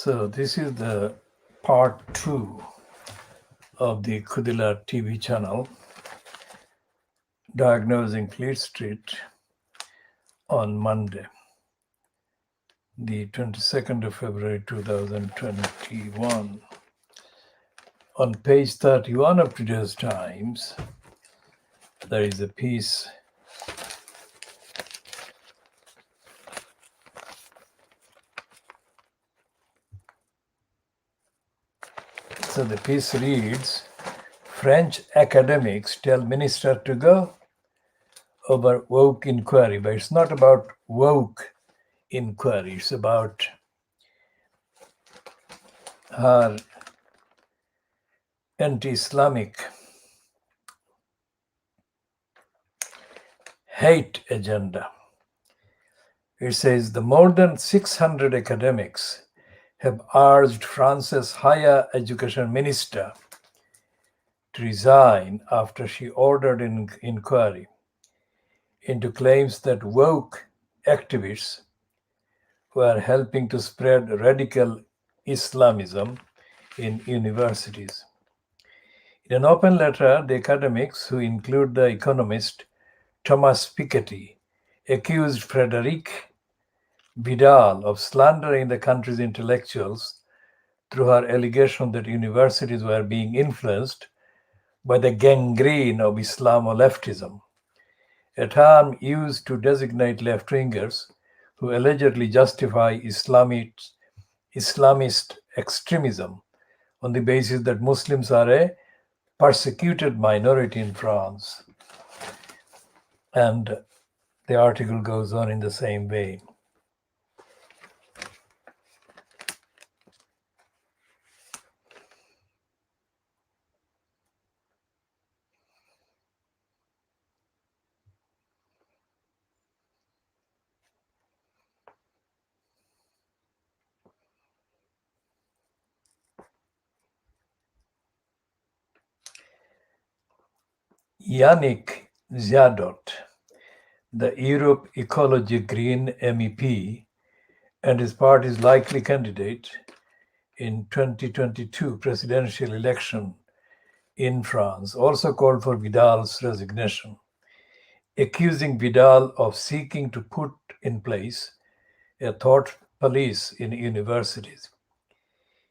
So this is the part 2 of the KhoodeelaarTV Channel, Diagnosing Fleet Street, on Monday, the 22nd of February 2021. On page 31 of today's Times, there is a piece So the piece reads, French academics tell minister to go over woke inquiry, but it's not about woke inquiry, it's about her anti-Islamic hate agenda. It says the more than 600 academics have urged France's higher education minister to resign after she ordered an inquiry into claims that woke activists were helping to spread radical Islamism in universities. In an open letter, the academics, who include the economist Thomas Piketty, accused Frédéric Vidal of slandering the country's intellectuals through her allegation that universities were being influenced by the gangrene of Islamo-leftism, a term used to designate left-wingers who allegedly justify Islamist extremism on the basis that Muslims are a persecuted minority in France. And the article goes on in the same way. Yannick Jadot, the Europe Ecology Green MEP and his party's likely candidate in 2022 presidential election in France, also called for Vidal's resignation, accusing Vidal of seeking to put in place a thought police in universities.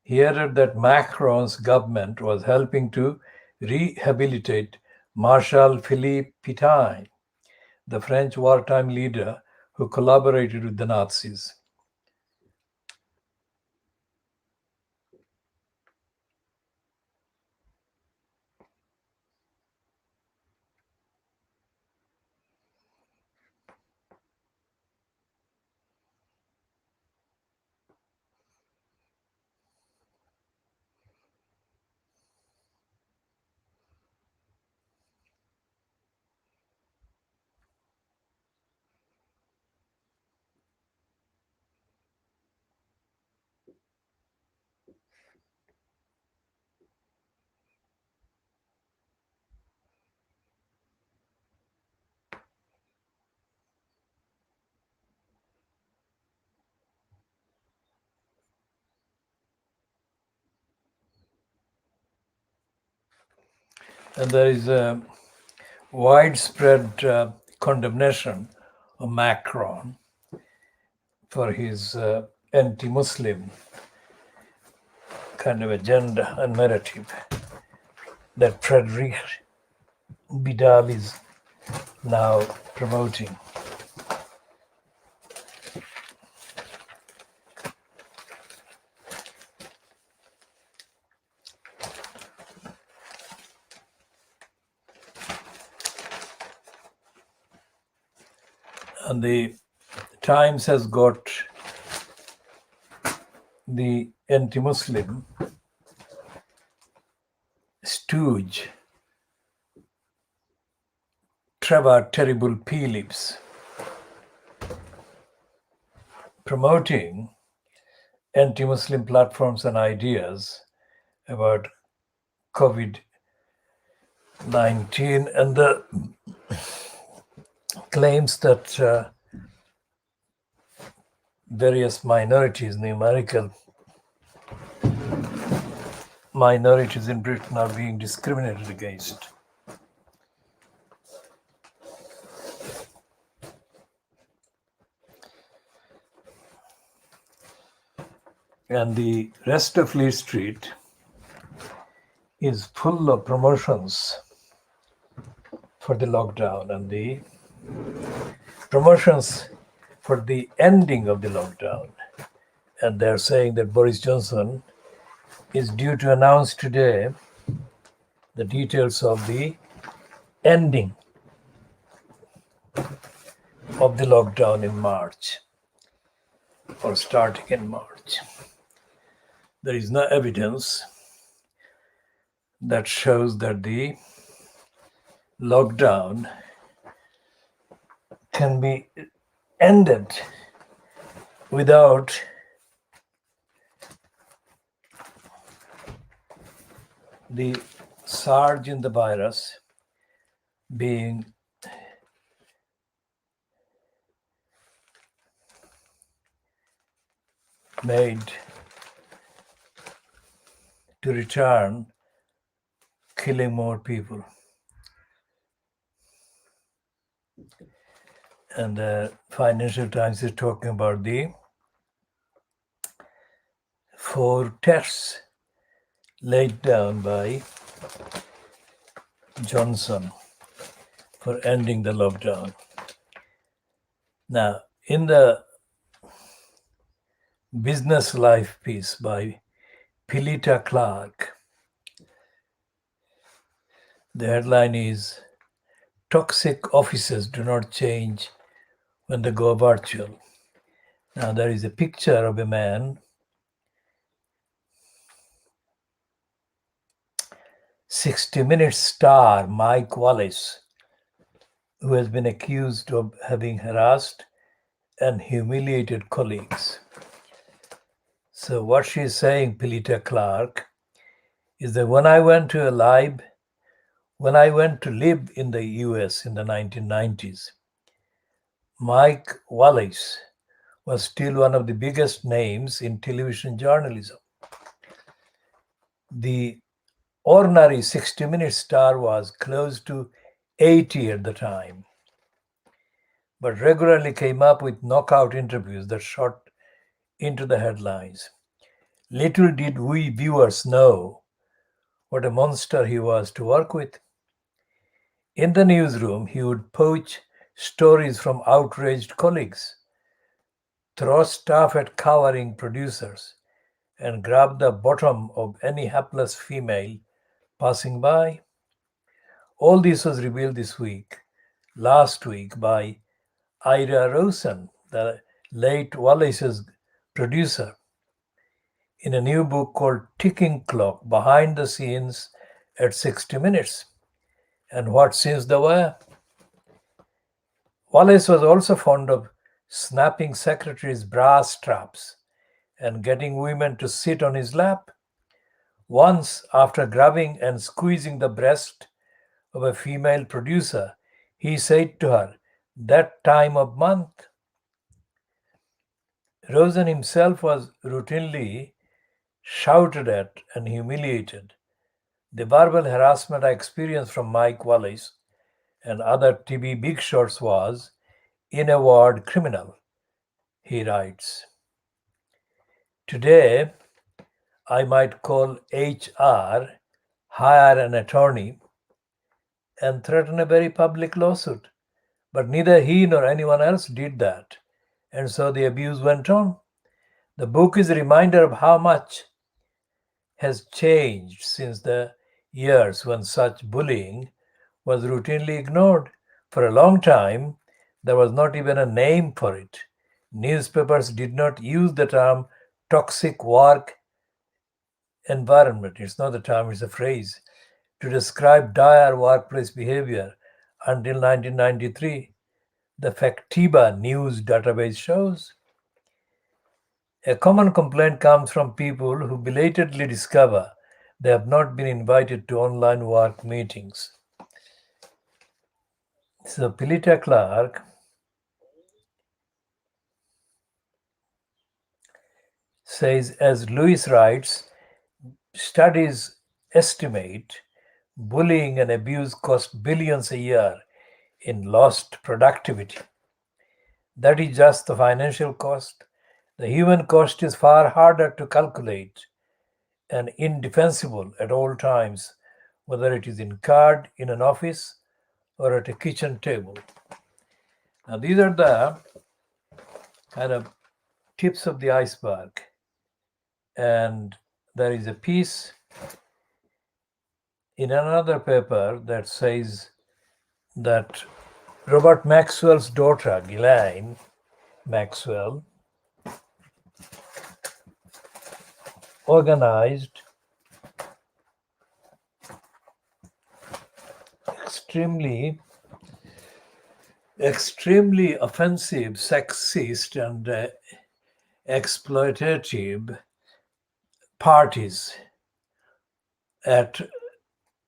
He added that Macron's government was helping to rehabilitate Marshal Philippe Pétain, the French wartime leader who collaborated with the Nazis. And there is a widespread condemnation of Macron for his anti-Muslim kind of agenda and narrative that Frédéric Vidal is now promoting. And the Times has got the anti-Muslim stooge, Trevor Terrible Phillips, promoting anti-Muslim platforms and ideas about COVID-19 and the claims that various minorities, numerical minorities in Britain are being discriminated against. And the rest of Fleet Street is full of promotions for the lockdown and the promotions for the ending of the lockdown. And they're saying that Boris Johnson is due to announce today the details of the ending of the lockdown in March, or starting in March. There is no evidence that shows that the lockdown can be ended without the surge in the virus being made to return, killing more people. And the Financial Times is talking about the 4 tests laid down by Johnson for ending the lockdown. Now, in the Business Life piece by Pilita Clark, the headline is "Toxic Offices Do Not Change When They Go Virtual." Now, there is a picture of a man 60 Minutes star Mike Wallace, who has been accused of having harassed and humiliated colleagues. So what she's saying, Pilita Clark, is that when I went to live in the US in the 1990s, Mike Wallace was still one of the biggest names in television journalism. The ordinary 60 Minutes star was close to 80 at the time, but regularly came up with knockout interviews that shot into the headlines. Little did we viewers know what a monster he was to work with. In the newsroom, he would poach stories from outraged colleagues, throw stuff at cowering producers, and grab the bottom of any hapless female passing by. All this was revealed last week, by Ira Rosen, the late Wallace's producer, in a new book called Ticking Clock: Behind the Scenes at 60 Minutes, and What Scenes There Were. Wallace was also fond of snapping secretaries' bra straps and getting women to sit on his lap. Once, after grabbing and squeezing the breast of a female producer, he said to her, "That time of month." Rosen himself was routinely shouted at and humiliated. The verbal harassment I experienced from Mike Wallace and other TV big shots was, in a word, criminal, he writes. Today, I might call HR, hire an attorney, and threaten a very public lawsuit. But neither he nor anyone else did that. And so the abuse went on. The book is a reminder of how much has changed since the years when such bullying was routinely ignored. For a long time, there was not even a name for it. Newspapers did not use the term toxic work environment. It's not a term, it's a phrase, to describe dire workplace behavior until 1993. The Factiba news database shows. A common complaint comes from people who belatedly discover they have not been invited to online work meetings. So Pilita Clark says, as Lewis writes, Studies estimate bullying and abuse cost billions a year in lost productivity. That is just the financial cost. The human cost is far harder to calculate and indefensible at all times, whether it is incurred in an office or at a kitchen table. Now, these are the kind of tips of the iceberg. And there is a piece in another paper that says that Robert Maxwell's daughter, Ghislaine Maxwell, organized extremely offensive, sexist, and exploitative parties at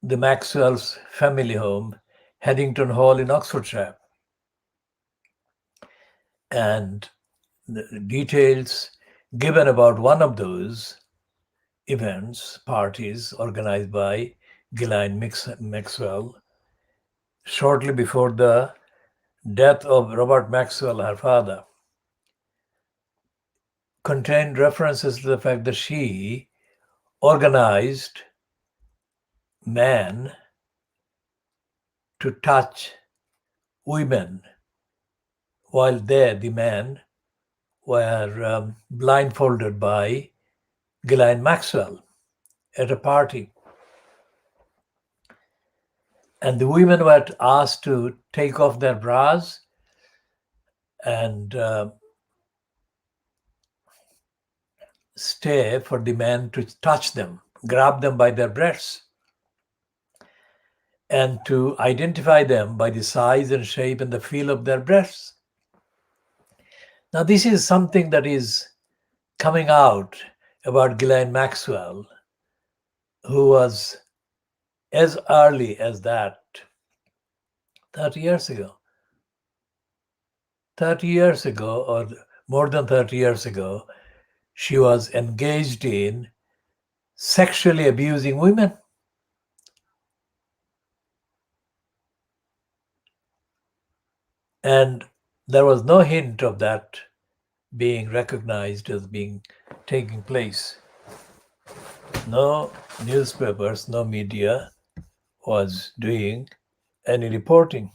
the Maxwell's family home, Haddington Hall in Oxfordshire. And the details given about one of those events, parties organized by Ghislaine Maxwell, shortly before the death of Robert Maxwell, her father, contained references to the fact that she organized men to touch women while they, the men, were blindfolded by Ghislaine Maxwell at a party. And the women were asked to take off their bras and stay for the men to touch them, grab them by their breasts, and to identify them by the size and shape and the feel of their breasts. Now, this is something that is coming out about Ghislaine Maxwell, who was as early as that 30 years ago. 30 years ago, or more than 30 years ago, she was engaged in sexually abusing women. And there was no hint of that being recognized as being taking place. No newspapers, no media was doing any reporting.